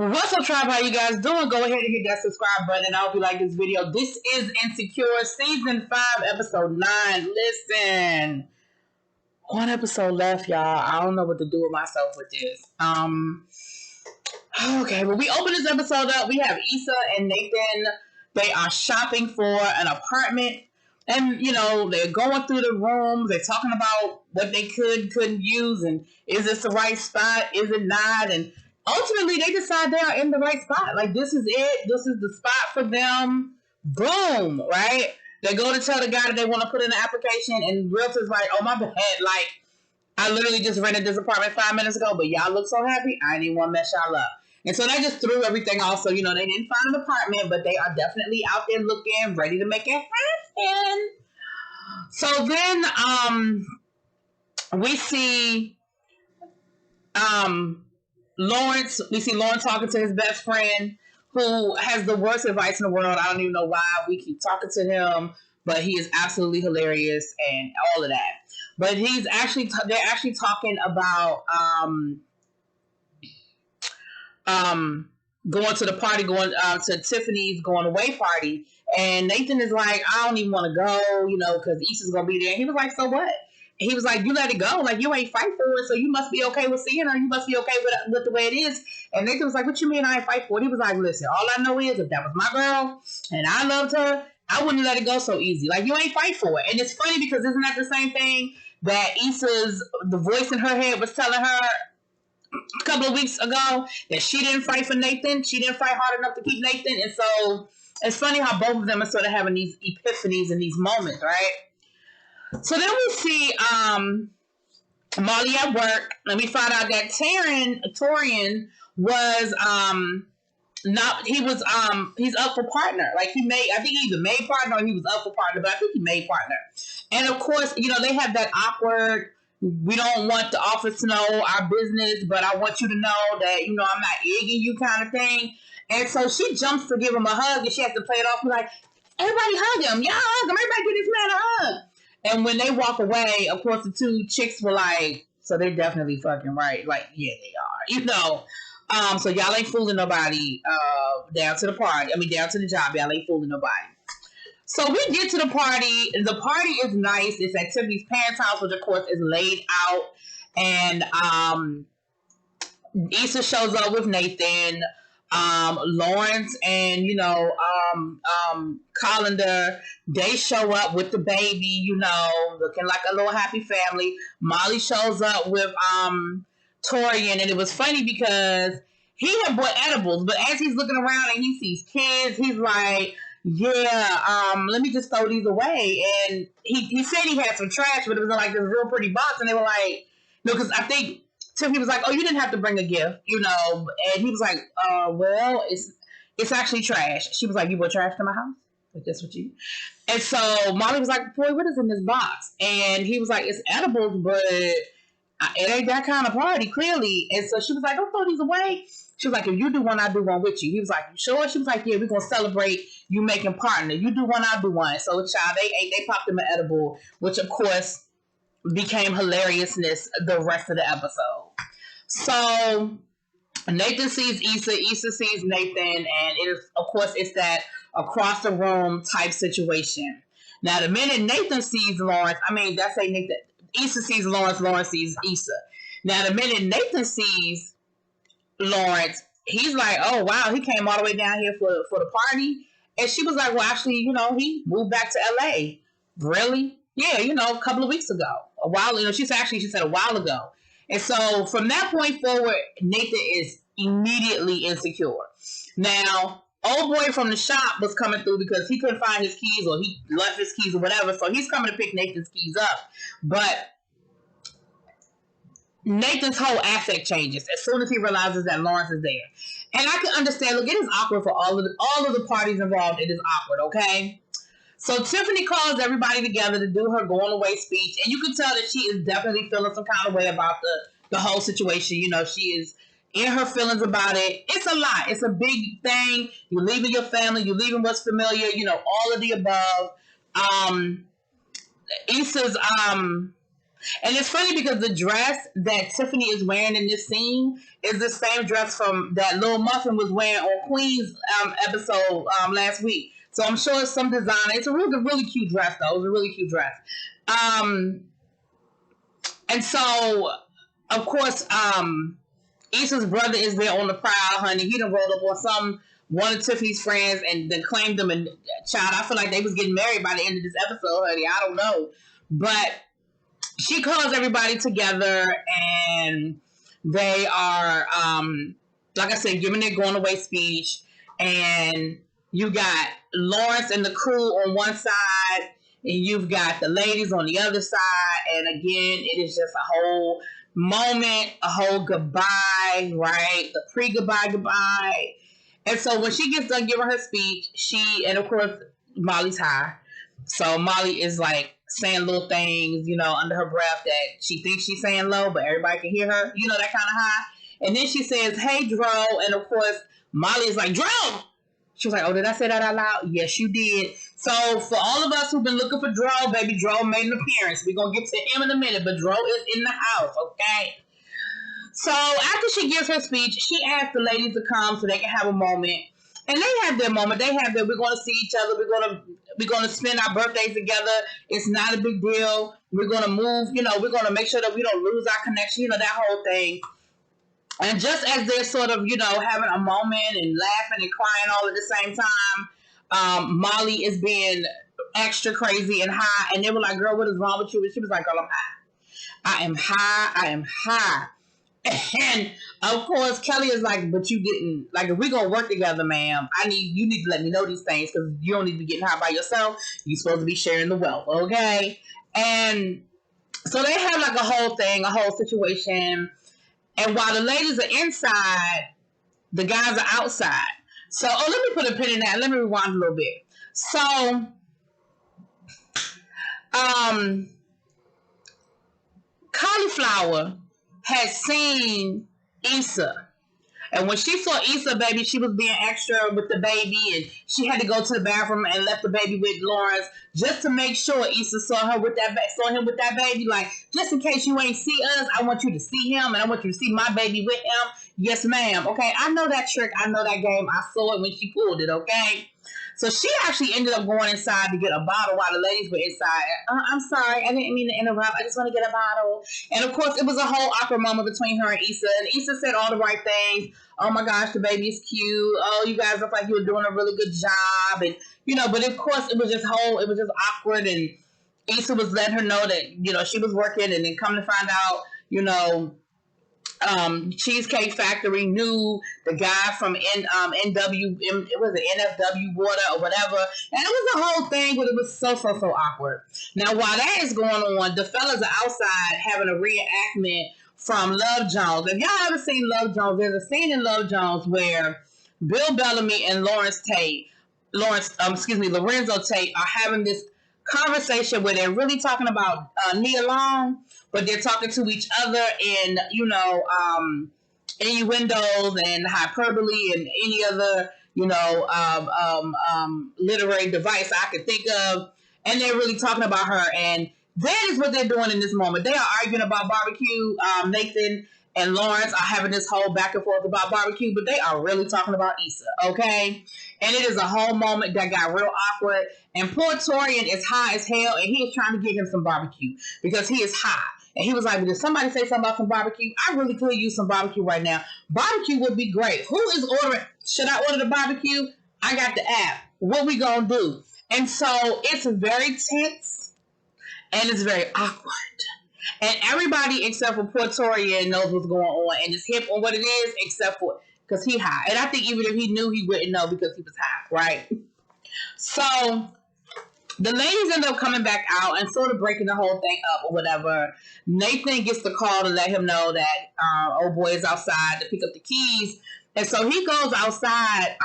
What's up, tribe? How you guys doing? Go ahead and hit that subscribe button. I hope you like this video. This is Insecure Season 5, Episode 9. Listen, one episode left, y'all. I don't know what to do with myself with this. Okay, well, we open this episode up. We have Issa and Nathan. They are shopping for an apartment. And, you know, they're going through the rooms. They're talking about what they couldn't use. And is this the right spot? Is it not? And ultimately, they decide they are in the right spot. Like, this is it. This is the spot for them. Boom, right? They go to tell the guy that they want to put in an application, and realtor's like, oh, my bad. Like, I literally just rented this apartment 5 minutes ago, but y'all look so happy, I didn't want to mess y'all up. And so they just threw everything off. So, you know, they didn't find an apartment, but they are definitely out there looking, ready to make it happen. So then we see Lawrence. We see Lawrence talking to his best friend who has the worst advice in the world. I don't even know why we keep talking to him, but he is absolutely hilarious and all of that. But he's actually, they're actually talking about going to the party, going to Tiffany's going away party. And Nathan is like, I don't even want to go, you know, because Issa's going to be there. And he was like, so what? And he was like, you let it go. Like, you ain't fight for it, so you must be okay with seeing her. You must be okay with the way it is. And Nathan was like, what you mean I ain't fight for it? He was like, listen, all I know is if that was my girl and I loved her, I wouldn't let it go so easy. Like, you ain't fight for it. And it's funny because isn't that the same thing that the voice in her head was telling her a couple of weeks ago, that she didn't fight for Nathan. She didn't fight hard enough to keep Nathan. And so it's funny how both of them are sort of having these epiphanies in these moments, right? So then we see Molly at work, and we find out that Torian was he's up for partner. Like I think he either made partner or he was up for partner, but I think he made partner. And of course, you know, they have that awkward, we don't want the office to know our business, but I want you to know that, you know, I'm not egging you kind of thing. And so she jumps to give him a hug, and she has to play it off like, everybody hug him. Yeah, hug him. Everybody give this man a hug. And when they walk away, of course, the two chicks were like, so they're definitely fucking right. Like, yeah, they are. You know. So y'all ain't fooling nobody down to the party. I mean, down to the job. Y'all ain't fooling nobody. So we get to the party. The party is nice. It's at Tiffany's parents' house, which, of course, is laid out. And Issa shows up with Nathan. Lawrence and, you know, Colander, they show up with the baby, you know, looking like a little happy family. Molly shows up with Torian, and it was funny because he had bought edibles, but as he's looking around and he sees kids, he's like, yeah, let me just throw these away. And he said he had some trash, but it was in like this real pretty box, and they were like, no, because I think Tiffany was like, oh, you didn't have to bring a gift, you know. And he was like, well, it's actually trash. She was like, you brought trash to my house? Like, that's what you... And so Molly was like, boy, what is in this box? And he was like, it's edibles, but it ain't that kind of party, clearly. And so she was like, don't throw these away. She was like, if you do one, I'll do one with you. He was like, you sure? She was like, yeah, we're going to celebrate you making partner. You do one, I'll do one. So, child, they popped him an edible, which, of course, became hilariousness the rest of the episode. So Nathan sees Issa sees Nathan, and it is, of course, it's that across the room type situation. Now, the minute Nathan sees Lawrence, Issa sees Lawrence sees Issa. Now, the minute Nathan sees Lawrence, he's like, oh wow, he came all the way down here for the party. And she was like, well, actually, you know, he moved back to LA. Really? Yeah, you know, a couple of weeks ago. A while, you know, she said a while ago. And so from that point forward, Nathan is immediately insecure. Now, old boy from the shop was coming through because he couldn't find his keys, or he left his keys or whatever. So he's coming to pick Nathan's keys up. But Nathan's whole affect changes as soon as he realizes that Lawrence is there. And I can understand, look, it is awkward for all of the parties involved. It is awkward, okay? So Tiffany calls everybody together to do her going away speech, and you can tell that she is definitely feeling some kind of way about the whole situation. You know, she is in her feelings about it. It's a lot. It's a big thing. You're leaving your family. You're leaving what's familiar. You know, all of the above. Issa's And it's funny because the dress that Tiffany is wearing in this scene is the same dress from that Lil Muffin was wearing on Queen's episode last week. So I'm sure it's some designer. It's a really cute dress, though. It's a really cute dress. And so, of course, Issa's brother is there on the prowl, honey. He done rolled up on one of Tiffany's friends and then claimed them. And child, I feel like they was getting married by the end of this episode, honey. I don't know. But she calls everybody together and they are, like I said, giving their going away speech. And you got Lawrence and the crew on one side, and you've got the ladies on the other side. And again, it is just a whole moment, a whole goodbye, right? The goodbye. And so when she gets done giving her speech, and of course, Molly's high. So Molly is like saying little things, under her breath that she thinks she's saying low, but everybody can hear her, that kind of high. And then she says, "Hey, Dro." And of course, Molly is like, "Dro!" She was like, "Oh, did I say that out loud?" Yes, you did. So for all of us who've been looking for Dro, baby, Dro made an appearance. We're going to get to him in a minute, but Dro is in the house, okay? So after she gives her speech, she asks the ladies to come so they can have a moment. And they have their moment. They have we're going to see each other. We're going to spend our birthdays together. It's not a big deal. We're going to move. We're going to make sure that we don't lose our connection. That whole thing. And just as they're sort of, having a moment and laughing and crying all at the same time, Molly is being extra crazy and high. And they were like, "Girl, what is wrong with you?" And she was like, "Girl, I'm high. I am high. I am high." And of course, Kelly is like, "But you didn't, like, if we're gonna work together, ma'am, you need to let me know these things, because you don't need to be getting high by yourself. You're supposed to be sharing the wealth, okay?" And so they have like a whole situation. And while the ladies are inside, the guys are outside. So, let me put a pin in that. Let me rewind a little bit. So, Cauliflower had seen Issa. And when she saw Issa, baby, she was being extra with the baby, and she had to go to the bathroom and left the baby with Lawrence just to make sure Issa saw him with that baby. Like, just in case you ain't see us, I want you to see him, and I want you to see my baby with him. Yes, ma'am. Okay, I know that trick. I know that game. I saw it when she pulled it. Okay. So she actually ended up going inside to get a bottle while the ladies were inside. "I'm sorry, I didn't mean to interrupt. I just want to get a bottle." And of course, it was a whole awkward moment between her and Issa. And Issa said all the right things. "Oh my gosh, the baby is cute. Oh, you guys look like you were doing a really good job." And but of course, it was just awkward. And Issa was letting her know that she was working, and then come to find out, Cheesecake Factory knew the guy from NW, it was an NFW water or whatever, and it was a whole thing, but it was so awkward. Now, while that is going on, the fellas are outside having a reenactment from Love Jones. If y'all haven't seen Love Jones, there's a scene in Love Jones where Bill Bellamy and Lorenzo Tate are having this conversation where they're really talking about Nia Long, but they're talking to each other in, innuendos and hyperbole and any other, literary device I could think of. And they're really talking about her. And that is what they're doing in this moment. They are arguing about barbecue. Nathan and Lawrence are having this whole back and forth about barbecue, but they are really talking about Issa, okay? And it is a whole moment that got real awkward. And poor Torian is high as hell, and he is trying to get him some barbecue because he is high. And he was like, "Did somebody say something about some barbecue? I really could use some barbecue right now. Barbecue would be great. Who is ordering? Should I order the barbecue? I got the app. What we gonna do?" And so it's very tense, and it's very awkward. And everybody except for poor Torian knows what's going on and is hip on what it is, except for because he high. And I think even if he knew, he wouldn't know because he was high, right? So the ladies end up coming back out and sort of breaking the whole thing up or whatever. Nathan gets the call to let him know that old boy is outside to pick up the keys. And so he goes outside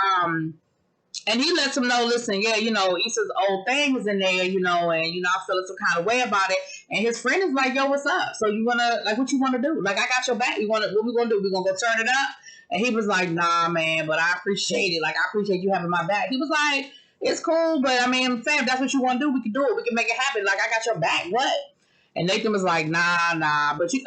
and he lets him know, "Listen, yeah, Issa's old thing was in there, and, I'm feeling some kind of way about it." And his friend is like, "Yo, what's up? So you want to, like, what you want to do? Like, I got your back. What we going to do? We going to go turn it up?" And he was like, "Nah, man, but I appreciate it. Like, I appreciate you having my back." He was like, "It's cool, but I mean, fam, if that's what you want to do, we can do it. We can make it happen. Like, I got your back. What?" And Nathan was like, nah. But you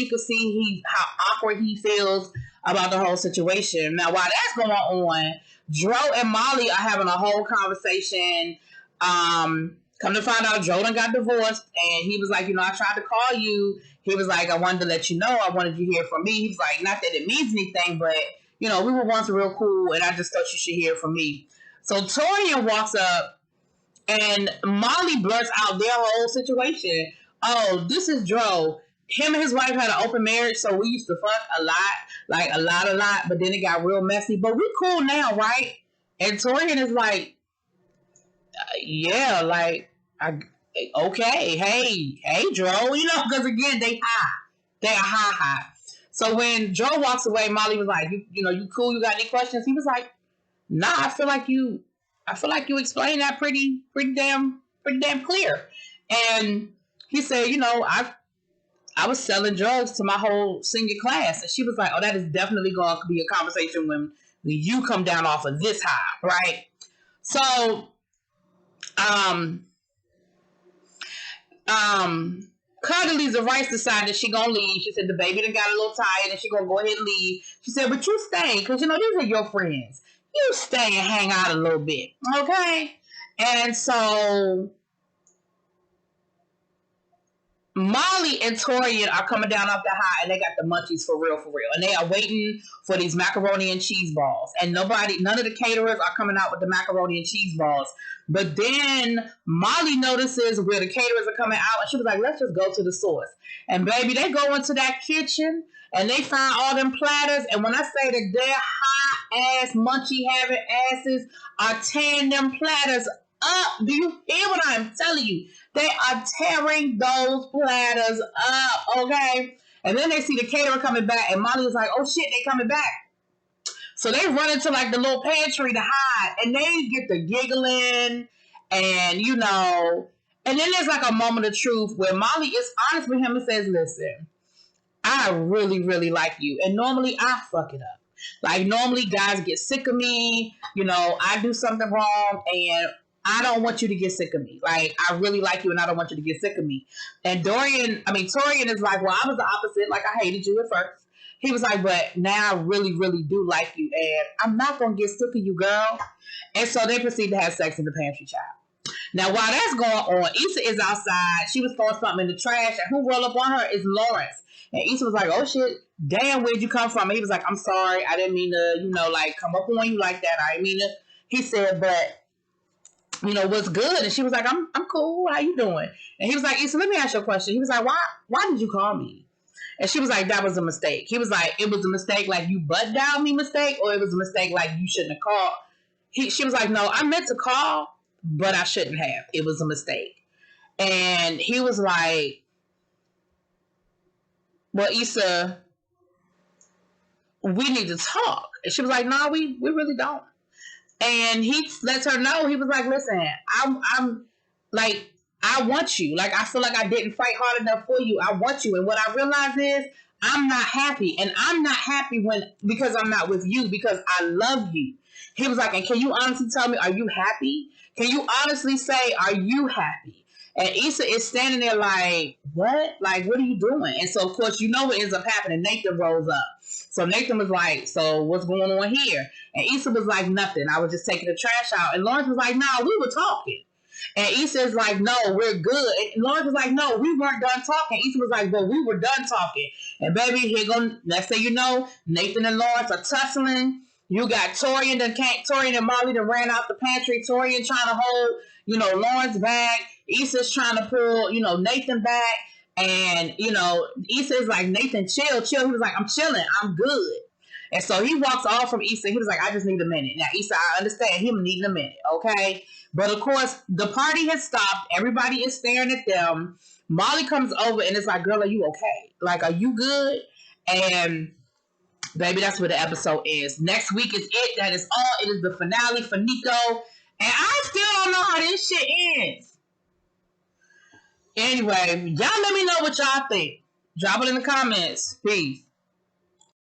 can see how awkward he feels about the whole situation. Now, while that's going on, Dro and Molly are having a whole conversation. Come to find out, Dro done got divorced, and he was like, I tried to call you. He was like, I wanted to let you know. I wanted you to hear from me. He was like, not that it means anything, but, we were once real cool, and I just thought you should hear from me. So Torian walks up, and Molly blurts out their whole situation. Oh, this is Dro. Him and his wife had an open marriage, so we used to fuck a lot, like a lot, but then it got real messy. But we cool now, right? And Torian is like, yeah, like, okay, hey, Dro, because again, they are high. So when Dro walks away, Molly was like, you cool? You got any questions? He was like, nah, I feel like you explained that pretty damn clear. And he said, I was selling drugs to my whole senior class. And she was like, oh, that is definitely going to be a conversation when you come down off of this high, right? So, Condoleezza Rice decided she gonna leave. She said the baby done got a little tired and she gonna go ahead and leave. She said, but you stay, because these are your friends. You stay and hang out a little bit, okay? And so Molly and Torian are coming down off the high, and they got the munchies for real. And they are waiting for these macaroni and cheese balls. And none of the caterers are coming out with the macaroni and cheese balls. But then Molly notices where the caterers are coming out, and she was like, let's just go to the source. And baby, they go into that kitchen, and they find all them platters. And when I say that their high-ass, munchy-having asses are tearing them platters up, do you hear what I'm telling you? They are tearing those platters up, okay? And then they see the caterer coming back, and Molly was like, oh shit, they coming back. So they run into like the little pantry to hide, and they get the giggling, and and then there's like a moment of truth where Molly is honest with him and says, listen, I really, really like you. And normally I fuck it up. Like normally guys get sick of me, I do something wrong, and I don't want you to get sick of me. Like, I really like you, and I don't want you to get sick of me. And Torian is like, well, I was the opposite. Like, I hated you at first. He was like, but now I really, really do like you, and I'm not going to get sick of you, girl. And so they proceed to have sex in the pantry, child. Now, while that's going on, Issa is outside. She was throwing something in the trash, and who rolled up on her is Lawrence. And Issa was like, oh, shit, damn, where'd you come from? And he was like, I'm sorry. I didn't mean to, come up on you like that. I didn't mean to. He said, but what's good? And she was like, I'm cool. How you doing? And he was like, Issa, let me ask you a question. He was like, why did you call me? And she was like, that was a mistake. He was like, it was a mistake like you butt down me mistake, or it was a mistake like you shouldn't have called. She was like, no, I meant to call, but I shouldn't have. It was a mistake. And he was like, well, Issa, we need to talk. And she was like, no, we really don't. And he lets her know, he was like, listen, I'm like, I want you. Like, I feel like I didn't fight hard enough for you. I want you. And what I realize is I'm not happy. And I'm not happy because I'm not with you, because I love you. He was like, and can you honestly tell me, are you happy? Can you honestly say, are you happy? And Issa is standing there like, what? Like, what are you doing? And so, of course, what ends up happening. Nathan rolls up. So Nathan was like, so what's going on here? And Issa was like, nothing. I was just taking the trash out. And Lawrence was like, no, we were talking. And Issa's like, no, we're good. And Lawrence was like, no, we weren't done talking. Issa was like, but we were done talking. And baby, here go, let's say Nathan and Lawrence are tussling. You got Torian and Molly that ran out the pantry. Torian trying to hold, Lawrence back. Issa's trying to pull, Nathan back. And, Issa's like, Nathan, chill. He was like, I'm chilling. I'm good. And so he walks off from Issa. He was like, I just need a minute. Now, Issa, I understand him needing a minute, okay? But, of course, the party has stopped. Everybody is staring at them. Molly comes over and it's like, girl, are you okay? Like, are you good? And, baby, that's where the episode is. Next week is it. That is all. It is the finale for Nico. And I still don't know how this shit ends. Anyway, y'all let me know what y'all think. Drop it in the comments. Peace.